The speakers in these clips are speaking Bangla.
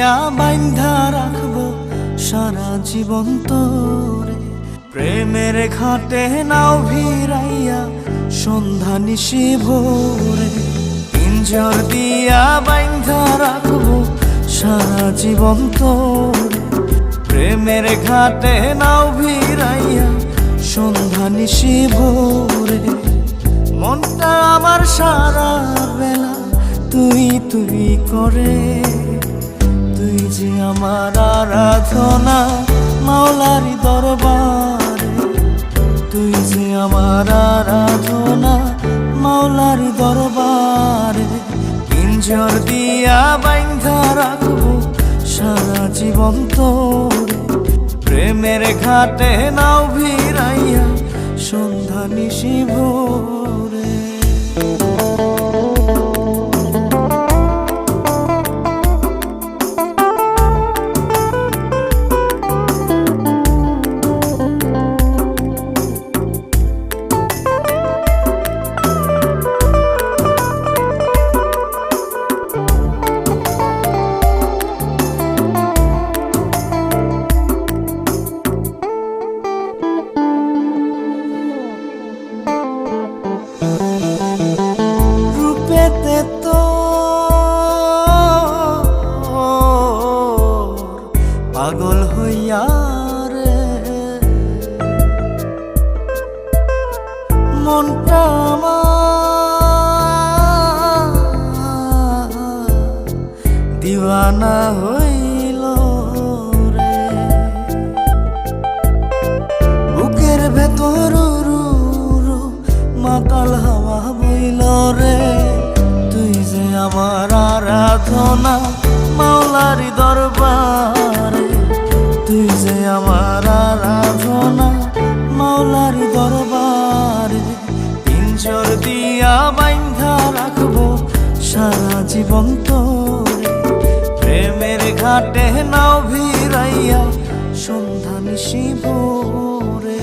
দিয়া বাইন্ধা রাখবো সারা জীবন তোরে। প্রেমের ঘাটে নাও ভিড়াইয়া সন্ধ্যা নিশি ভোরে। পিঞ্জর দিয়া বাইন্ধা রাখবো সারা জীবন তোরে। প্রেমের ঘাটে নাও ভিড়াইয়া সন্ধ্যা নিশি ভোরে। মনটা আমার সারা বেলা তুই তুই করে। তুই যে আমার আরাধনা মাওলারি দরবারে। তুই যে আমার আরাধনা মাওলারি দরবারে। পিঞ্জর দিয়া বাইন্ধা রাখবো সারা জীবন তোরে। প্রেমের ঘাটে নাও ভিড়াইয়া সন্ধ্যা নিশি ভোরে। পাগল হইয়া রে মনটা আমার দিওয়ানা হইল রে। বুকের ভেতর মাতাল হাওয়া বইল রে। তুই যে আমার আরাধনা মাওলারি দরবারে। তুই যে আমার আরাধনা মাওলারি দরবারে। পিঞ্জর দিয়া বাইন্ধা রাখবো সারা জীবন তোরে। প্রেমের ঘাটে নাও ভিড়াইয়া সন্ধ্যা নিশি ভোরে।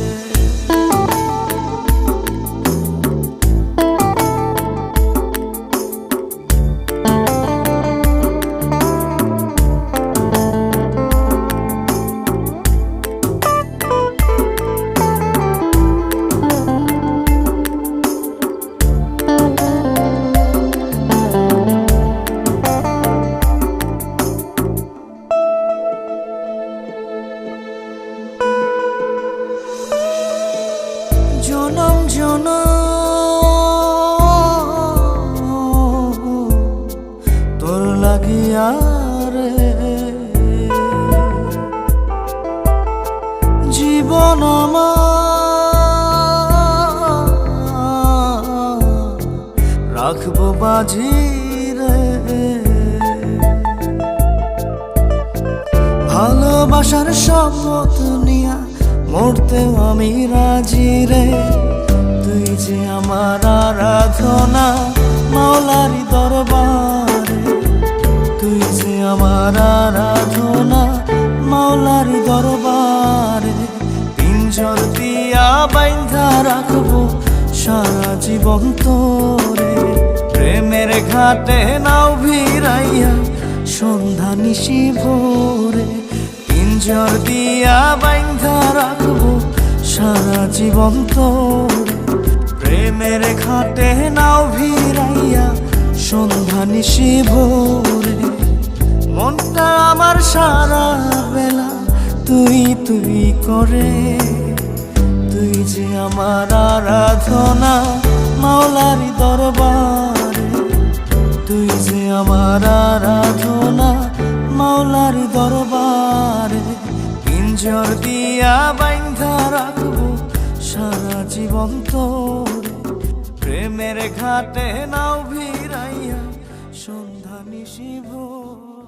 জনম জনম তোর লাগিয়া রে জীবন আমার রাখবো বাজি রে। ভালোবাসার শপথ নিয়া মরতেও আমি রাজি রে। তুই যে আমার আরাধনা মাওলারি দরবারে। তুই যে আমার আরাধনা মাওলারি দরবারে। পিঞ্জর দিয়া বাইন্ধা রাখবো সারা জীবন তোরে। প্রেমের ঘাটে নাও ভিড়াইয়া সন্ধ্যা নিশি ভোরে। পিঞ্জর দিয়া বাইন্ধা রাখবো সারা জীবন তোরে। প্রেমের ঘাটে নাও ভিড়াইয়া সন্ধ্যা নিশি ভোরে। মনটা আমার সারা বেলা তুই তুই করে। তুই যে আমার আরাধনা মাওলারি দরবারে। তুই যে আমার আরাধনা মাওলারি দরবারে। পিঞ্জর দিয়া বাইন্ধা রাখবো সারা জীবন তোরে। প্রেমের ঘাটে নাও ভিড়াইয়া সন্ধ্যা নিশি ভোরে।